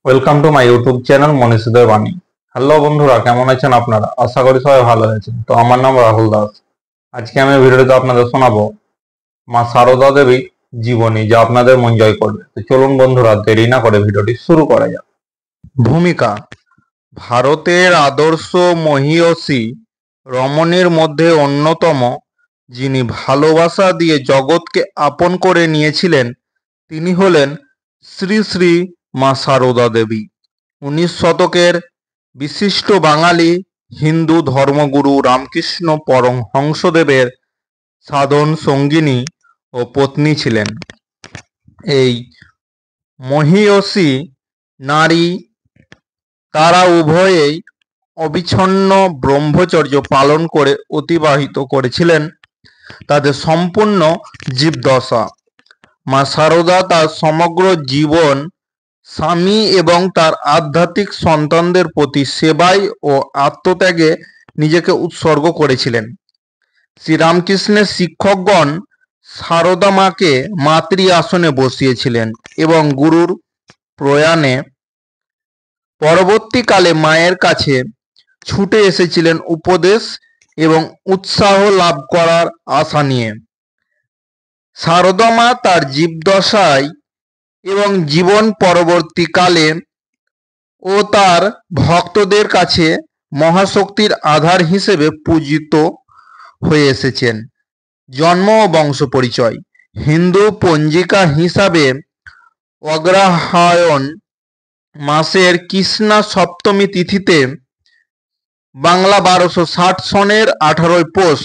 Welcome to my YouTube channel মনীষীদের বাণী। Hello বন্ধুরা, কেমন আছেন আপনারা? আশা করি সবাই ভালো আছেন। তো আমার নাম রাহুল দাস। আজকে আমি ভিডিওতে আপনাদের শোনাবো মা সারদা দেবী জীবনী, যা আপনাদের মন জয় করবে। তো চলুন বন্ধুরা, দেরি না করে ভিডিওটি শুরু করা যাক। ভূমিকা: ভারতের আদর্শ মহীয়সী রমণীর মধ্যে অন্যতম, যিনি ভালোবাসা দিয়ে জগৎকে আপন করে নিয়েছিলেন, তিনি হলেন শ্রী শ্রী মা সারদা দেবী। 19 শতকের বিশিষ্ট বাঙালি হিন্দু ধর্মগুরু রামকৃষ্ণ পরমহংসদেবের সাধন সঙ্গিনী ও পত্নী ছিলেন। এই মহীয়সী নারী তারা উভয়েই অবিচ্ছিন্ন ব্রহ্মচর্য পালন করে অতিবাহিত করেছিলেন তাদের সম্পূর্ণ জীবদশা। মা সারদা তার সমগ্র জীবন স্বামী এবং তার আধ্যাত্মিক সন্তানদের প্রতি সেবায় ও আত্মত্যাগে নিজেকে উৎসর্গ করেছিলেন। শ্রীরামকৃষ্ণের শিক্ষকগণ সারদা মাকে মাতৃ আসনে বসিয়েছিলেন এবং গুরুর প্রয়াণে পরবর্তীকালে মায়ের কাছে ছুটে এসেছিলেন উপদেশ এবং উৎসাহ লাভ করার আশা নিয়ে। সারদা মা তার জীবদ্দশায় এবং জীবন পরবর্তীকালে ও তার ভক্তদের কাছে মহাশক্তির আধার হিসেবে পূজিত হয়ে এসেছেন। জন্ম ও বংশ পরিচয়: হিন্দু পঞ্জিকা হিসাবে অগ্রহায়ণ মাসের কৃষ্ণা সপ্তমী তিথিতে, বাংলা 1260 সনের 18 পৌষ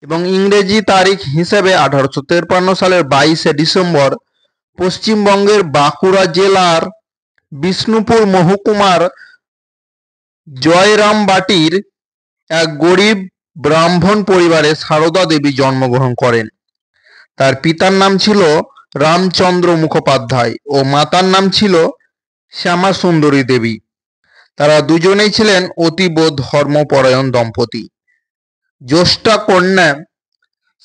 এবং ইংরেজি তারিখ হিসেবে 1853 সালের 22 ডিসেম্বর পশ্চিমবঙ্গের বাঁকুড়া জেলার বিষ্ণুপুর মহকুমার জয়রামবাটির এক গরিব ব্রাহ্মণ পরিবারে সারদা দেবী জন্মগ্রহণ করেন। তার পিতার নাম ছিল রামচন্দ্র মুখোপাধ্যায় ও মাতার নাম ছিল শ্যামাসুন্দরী দেবী। তারা দুজনেই ছিলেন অতীব ধর্মপরায়ণ দম্পতি। জ্যেষ্ঠা কন্যা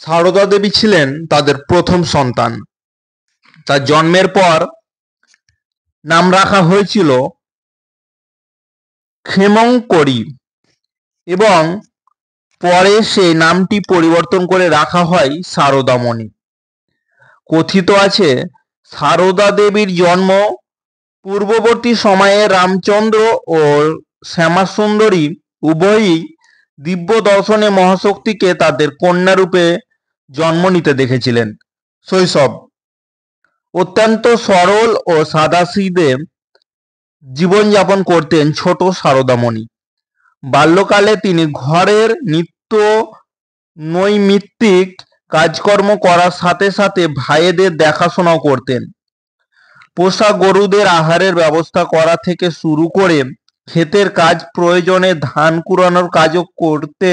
সারদা দেবী ছিলেন তাদের প্রথম সন্তান। তার জন্মের পর নাম রাখা হয়েছিল ক্ষেমংকরী এবং পরে সেই নামটি পরিবর্তন করে রাখা হয় সারদামণি। কথিত আছে সারদা দেবীর জন্ম পূর্ববর্তী সময়ে রামচন্দ্র ও শ্যামাসুন্দরী উভয়ই দিব্য দর্শনে মহাশক্তিকে তাদের কন্যারূপে জন্ম নিতে দেখেছিলেন। শৈশব: অত্যন্ত সরল ও সাদাসিধে জীবনযাপন করতেন ছোট সারদামণি। বাল্যকালে তিনি ঘরের নিত্য নৈমিত্তিক কাজকর্ম করার সাথে সাথে ভাইদের দেখাশোনাও করতেন। পোষা গরুদের আহারের ব্যবস্থা করা থেকে শুরু করে ক্ষেতের কাজ, প্রয়োজনে ধান কুড়ানোর কাজও করতে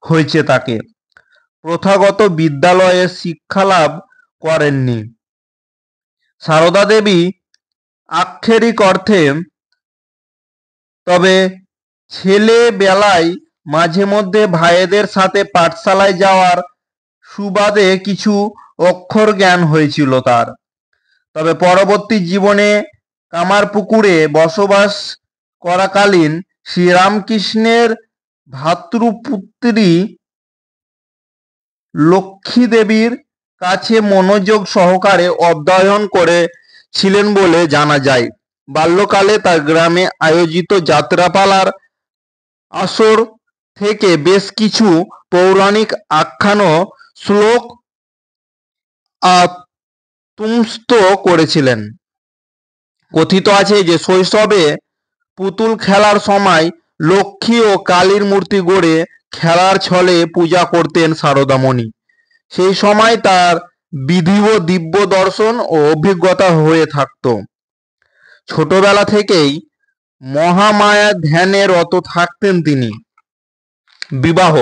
হয়েছে তাকে। প্রথাগত বিদ্যালয়ে শিক্ষালাভ করেননি। সারদা দেবী আক্ষরিক অর্থে তবে ছেলেবেলায় মাঝে মধ্যে ভাইদের সাথে পাঠশালায় যাওয়ার সুবাদে কিছু অক্ষর জ্ঞান হয়েছিল তার। তবে পরবর্তী জীবনে কামারপুকুরে বসবাস করাকালীন শ্রীরামকৃষ্ণের ভ্রাতৃপুত্রী লক্ষ্মী দেবীর কাছে মনোযোগ সহকারে অধ্যয়ন করেছিলেন বলে জানা যায়। বাল্যকালে তার গ্রামে আয়োজিত যাত্রাপালার আসর থেকে বেশ কিছু পৌরাণিক আখ্যান ও শ্লোক আত্মস্থ করেছিলেন। কথিত আছে যে শৈশবে পুতুল খেলার সময় লক্ষ্মী ও কালীর মূর্তি গড়ে খেলার ছলে পূজা করতেন সারদামণি। সেই সময় তার বিধিব দিব্য দর্শন ও অভিজ্ঞতা হয়ে থাকত। ছোটবেলা থেকেই মহামায়া ধ্যানে রত থাকতেন তিনি। বিবাহ: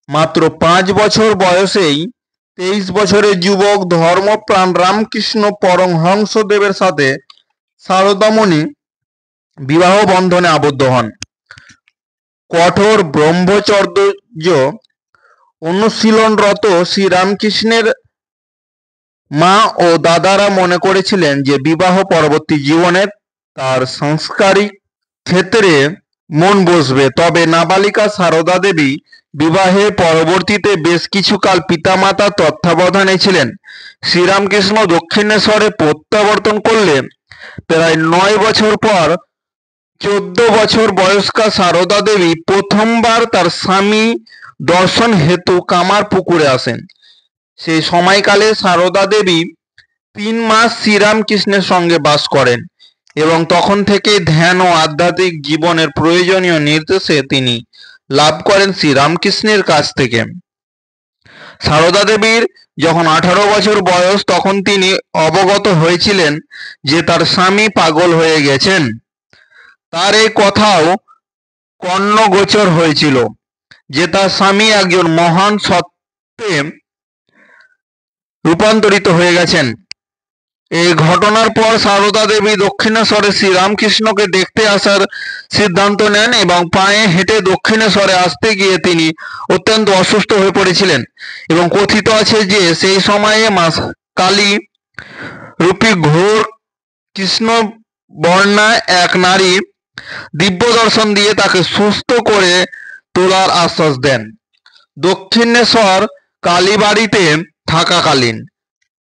মাত্র 5 বছর বয়সেই 23 বছরের যুবক ধর্মপ্রাণ রামকৃষ্ণ পরমহংসদেবের সাথে সারদামণি বিবাহ বন্ধনে আবদ্ধ হন। কঠোর ব্রহ্মচর্য অনুশীলনরত শ্রীরামকৃষ্ণের মা ও দাদারা মনে করেছিলেন যে বিবাহ পরবর্তী জীবনে তার সাংস্কারিক ক্ষেত্রে মন বসবে। তবে নাবালিকা সারদা দেবী বিবাহের পরবর্তীতে বেশ কিছুকাল পিতামাতার তত্ত্বাবধানে ছিলেন। শ্রীরামকৃষ্ণ দক্ষিণেশ্বরে প্রত্যাবর্তন করলে প্রায় 9 বছর পর 14 বছর বয়স্কা সারদা দেবী প্রথমবার তার স্বামী দর্শন হেতু কামারপুকুরে আসেন। সেই সময়কালে সারদা দেবী 3 মাস শ্রীরামকৃষ্ণের সঙ্গে বাস করেন এবং তখন থেকে ধ্যান ও আধ্যাত্মিক জীবনের প্রয়োজনীয় নির্দেশে তিনি লাভ করেন শ্রীরামকৃষ্ণের কাছ থেকে। সারদা দেবীর যখন 18 বছর বয়স তখন তিনি অবগত হয়েছিলেন যে তার স্বামী পাগল হয়ে গেছেন। তার এই কথাও কর্ণগোচর হয়েছিল যে তার স্বামী একজন মহান সত্ত্বে রূপান্তরিত হয়ে গেছেন। এই ঘটনার পর সারদা দেবী দক্ষিণেশ্বরে শ্রীরামকৃষ্ণকে দেখতে আসার সিদ্ধান্ত নেন এবং পায়ে হেঁটে দক্ষিণেশ্বরে আসতে গিয়ে তিনি অত্যন্ত অসুস্থ হয়ে পড়েছিলেন এবং কথিত আছে যে সেই সময়ে মা কালী রূপী ঘোর কৃষ্ণ বর্ণা এক নারী দিব্য দর্শন দিয়ে তাকে সুস্থ করে তোলার আশ্বাস দেন। দক্ষিণেশ্বর কালীবাড়িতে থাকাকালীন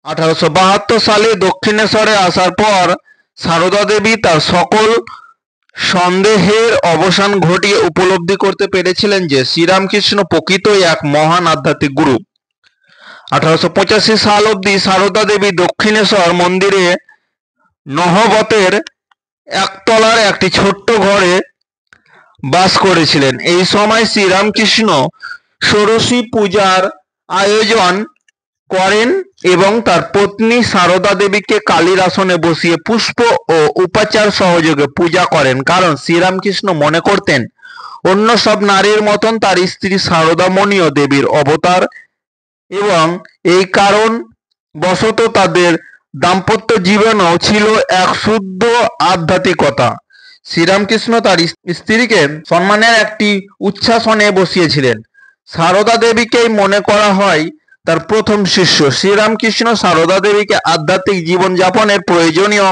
1872 সালে দক্ষিণেশ্বরে আসার পর সারদা দেবী তার সকল সন্দেহের অবসান ঘটিয়ে উপলব্ধি করতে পেরেছিলেন যে শ্রীরামকৃষ্ণ প্রকৃতই এক মহান আধ্যাত্মিক গুরু। 1885 সাল অবধি সারদা দেবী দক্ষিণেশ্বর মন্দিরে নহবতের একতলার একটি ছোট্ট ঘরে বাস করেছিলেন। এই সময় শ্রীরামকৃষ্ণ ষোড়শী পূজার আয়োজন করেন এবং তার পত্নী সারদা দেবীকে কালীর আসনে বসিয়ে পুষ্প ও উপাচার সহযোগে পূজা করেন, কারণ শ্রীরামকৃষ্ণ মনে করতেন অন্য সব নারীর মতন তার স্ত্রী সারদামণিও দেবীর অবতার এবং এই কারণ বশত তাদের দাম্পত্য জীবনও ছিল এক শুদ্ধ আধ্যাত্মিকতা। শ্রীরামকৃষ্ণ তার স্ত্রীকে সম্মানের একটি উচ্ছ্বাসনে বসিয়েছিলেন। সারদা দেবীকেই মনে করা হয় তার প্রথম শিষ্য। শ্রীরামকৃষ্ণ সারদা দেবীকে আধ্যাত্মিক জীবনযাপনের প্রয়োজনীয়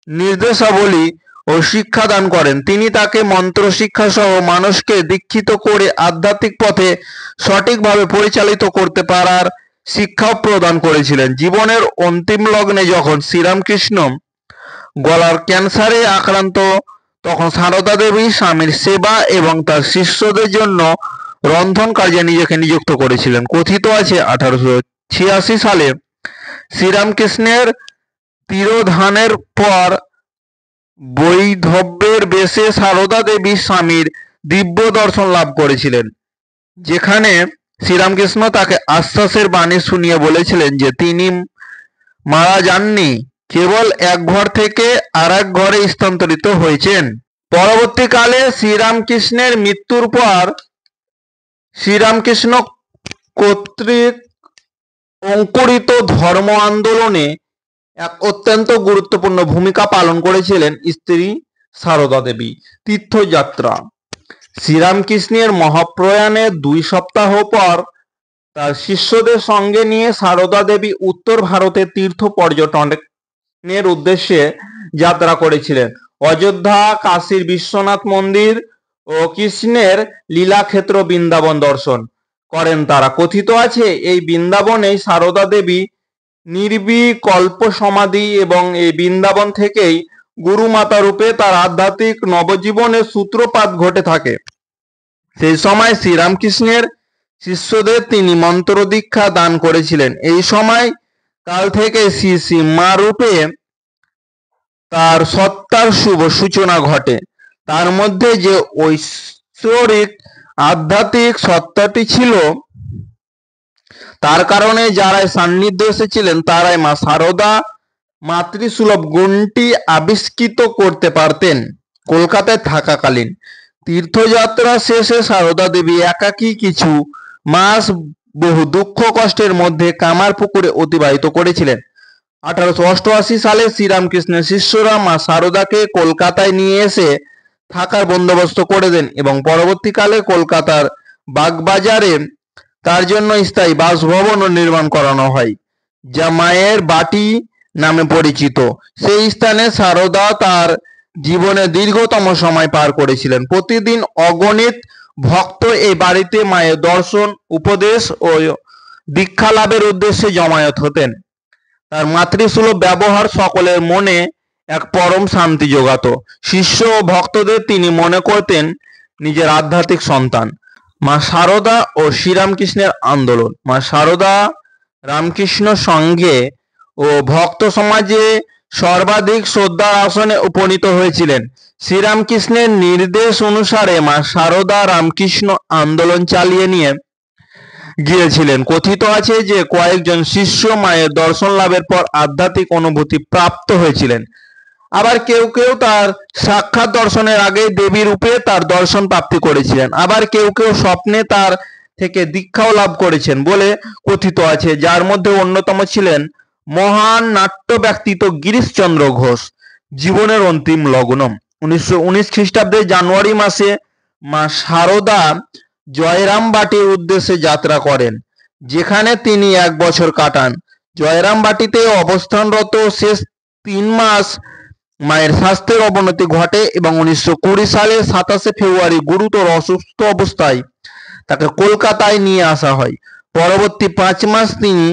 নির্দেশাবলী ও শিক্ষা দান করেন। তিনি তাকে মন্ত্র শিক্ষা সহ মানুষকে দীক্ষিত করে আধ্যাত্মিক পথে সঠিকভাবে পরিচালিত করতে পারার শিক্ষাও প্রদান করেছিলেন। জীবনের অন্তিম লগ্নে যখন শ্রীরামকৃষ্ণ গলার ক্যান্সারে আক্রান্ত তখন সারদা দেবী স্বামীর সেবা এবং তার শিষ্যদের জন্য রন্ধন কার্যে নিজেকে নিযুক্ত করেছিলেন। কথিত আছে 1886 সালে শ্রীরামকৃষ্ণের তিরোধানের পর বৈধব্যের বেশে সারদা দেবী স্বামীর দিব্য দর্শন লাভ করেছিলেন, যেখানে শ্রীরামকৃষ্ণ তাকে আশ্বাসের বাণী শুনিয়ে বলেছিলেন যে তিনি মারা যাননি, কেবল এক ঘর থেকে আর এক ঘরে স্থানান্তরিত হয়েছেন। পরবর্তীকালে শ্রীরামকৃষ্ণের মৃত্যুর পর শ্রীরামকৃষ্ণ কর্তৃক অঙ্কুরিত ধর্ম আন্দোলনে এক অত্যন্ত গুরুত্বপূর্ণ ভূমিকা পালন করেছিলেন স্ত্রী সারদা দেবী। তীর্থযাত্রা। শ্রীরামকৃষ্ণের মহাপ্রয়াণের 2 সপ্তাহ পর তার শিষ্যদের সঙ্গে নিয়ে সারদা দেবী উত্তর ভারতে তীর্থ পর্যটনের উদ্দেশ্যে যাত্রা করেছিলেন। অযোধ্যা, কাশীর বিশ্বনাথ মন্দির ও কৃষ্ণের লীলাক্ষেত্র বৃন্দাবন দর্শন করেন তারা। কথিত আছে এই বৃন্দাবনেই সারদা দেবী নির্বিকল্প সমাধি এবং এই বৃন্দাবন থেকেই গুরুমাতা রূপে তার আধ্যাত্মিক নবজীবনের সূত্রপাত ঘটে থাকে। সেই সময় শ্রীরামকৃষ্ণের শিষ্যদের তিনি মন্ত্র দীক্ষা দান করেছিলেন। এই সময় কাল থেকে শ্রী শ্রী মা রূপে তার সত্তার শুভ সূচনা ঘটে। তার মধ্যে যে ঐশ্বরিক আধ্যাত্মিক সত্তাটি ছিল তার কারণে যারাই সান্নিধ্য এসেছিলেন তারাই মা সারদা মাতৃসুলভ গুণটি আবিষ্কৃত করতে পারতেন। কলকাতায় থাকাকালীন তীর্থযাত্রা শেষে সারদা দেবী একাকী কিছু মাস বহু দুঃখ কষ্টের মধ্যে কামারপুকুরে অতিবাহিত করেছিলেন। 1888 সালে শ্রীরামকৃষ্ণের শিষ্যরা মা সারদাকে কলকাতায় নিয়ে এসে থাকার বন্দোবস্ত করে দেন এবং পরবর্তীকালে কলকাতার বাগবাজারে তার জন্য স্থায়ী বাসভবনও নির্মাণ করানো হয়, যা মায়ের বাটি নামে পরিচিত। সেই স্থানে সারদা তার জীবনে দীর্ঘতম সময় পার করেছিলেন। প্রতিদিন অগণিত ভক্ত এই বাড়িতে মায়ের দর্শন, উপদেশ ও দীক্ষা লাভের উদ্দেশ্যে জমায়েত হতেন। তার মাতৃসুলভ ব্যবহার সকলের মনে এক পরম শান্তি যোগাত। শিষ্য ও ভক্তদের তিনি মনে করতেন নিজের আধ্যাত্মিক সন্তান। মা শারদা ও শ্রীরামকৃষ্ণের আন্দোলন। মা শারদা রামকৃষ্ণ সংঘে ও ভক্ত সমাজে সর্বাধিক শ্রদ্ধার আসনে উপনীত হয়েছিলেন। শ্রীরামকৃষ্ণের নির্দেশ অনুসারে মা শারদা রামকৃষ্ণ আন্দোলন চালিয়ে নিয়ে গিয়েছিলেন। কথিত আছে যে কয়েকজন শিষ্য মায়ের দর্শন লাভের পর আধ্যাত্মিক অনুভূতি প্রাপ্ত হয়েছিলেন। আবার কেউ কেউ তার সাক্ষাৎ দর্শনের আগে দেবী রূপে তার দর্শন প্রাপ্তি করেছিলেন। আবার কেউ কেউ স্বপ্নে তার থেকে দীক্ষাও লাভ করেছেন বলে কথিত আছে, যার মধ্যে অন্যতম ছিলেন মহান নাট্য ব্যক্তিত্ব গিরিশচন্দ্র ঘোষ। জীবনের অন্তিম লগ্ন। 1919 খ্রিস্টাব্দে জানুয়ারি মাসে মা শারদা জয়রামবাটির উদ্দেশ্যে যাত্রা করেন, যেখানে তিনি 1 বছর কাটান। জয়রামবাটিতে অবস্থানরত শেষ 3 মাস মায়ের স্বাস্থ্যের অবনতি ঘটে এবং 1920 সালের 27 ফেব্রুয়ারি গুরুতর অসুস্থ অবস্থায় তাকে কলকাতায় নিয়ে আসা হয়। পরবর্তী 5 মাস তিনি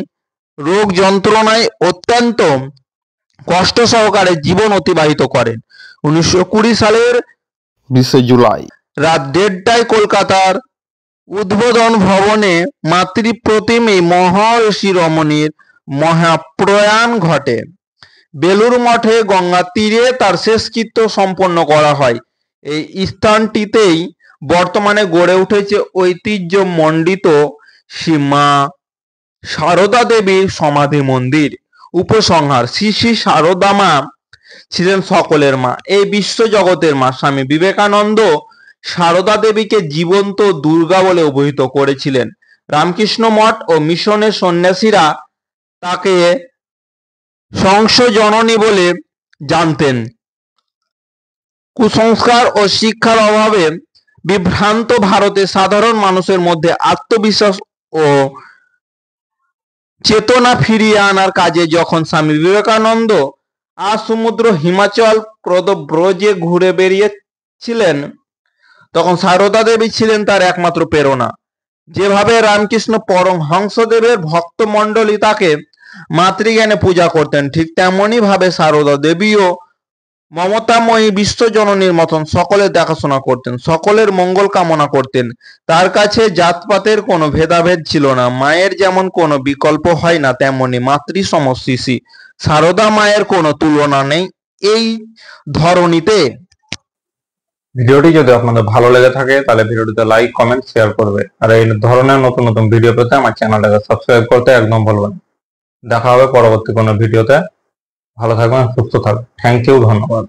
রোগ যন্ত্রণায় অত্যন্ত কষ্ট সহকারে জীবন অতিবাহিত করেন। 1920 সালের 20 জুলাই রাত 1:30টায় কলকাতার উদ্বোধন ভবনে মাতৃপ্রতিমে মহর্ষি রমণীর মহাপ্রয়াণ ঘটে। বেলুর মঠে গঙ্গার তীরে তার শেষকৃত্য সম্পন্ন করা হয়। এই স্থানটিতেই বর্তমানে গড়ে উঠেছে ঐতিহ্যমণ্ডিত শ্রী মা শারদা দেবীর সমাধি মন্দির। উপসংহার: শ্রী শ্রী শারদা মা ছিলেন সকলের মা, এই বিশ্বজগতের মা। স্বামী বিবেকানন্দ শারদা দেবীকে জীবন্ত দুর্গা বলে অভিহিত করেছিলেন। রামকৃষ্ণ মঠ ও মিশনের সন্ন্যাসীরা তাকে সংশজননী বলে জানতেন। কুসংস্কার ও শিক্ষার অভাবে বিভ্রান্ত ভারতের সাধারণ মানুষের মধ্যে আত্মবিশ্বাস ও চেতনা ফিরিয়ে আনার কাজে যখন স্বামী বিবেকানন্দ আসমুদ্র হিমাচল ক্রদব্রজে ঘুরে বেরিয়েছিলেন, তখন শারদা দেবী ছিলেন তার একমাত্র প্রেরণা। যেভাবে রামকৃষ্ণ পরমহংসদেবের ভক্তমণ্ডলী তাকে মাতৃজ্ঞানে পূজা করতেন, ঠিক তেমনি ভাবে শারদা দেবীও মমতাময়ী বিশ্বজননীর মতন সকলের দেখাশোনা করতেন, সকলের মঙ্গল কামনা করতেন। তার কাছে জাতপাতের কোনো ভেদাভেদ ছিল না। মায়ের যেমন কোনো বিকল্প হয় না, তেমনি মাতৃ সমশিষী শারদা মায়ের কোনো তুলনা নেই এই ধরণীতে। ভিডিওটি যদি আপনাদের ভালো লেগে থাকে তাহলে ভিডিওটিতে লাইক, কমেন্ট, শেয়ার করবে। আর এই ধরনের নতুন নতুন ভিডিও পেতে আমার চ্যানেলটাকে সাবস্ক্রাইব করতে একদম ভুলবেন না। দেখা হবে পরবর্তী কোনো ভিডিওতে। ভালো থাকবেন, সুস্থ থাকবেন। থ্যাংক ইউ, ধন্যবাদ।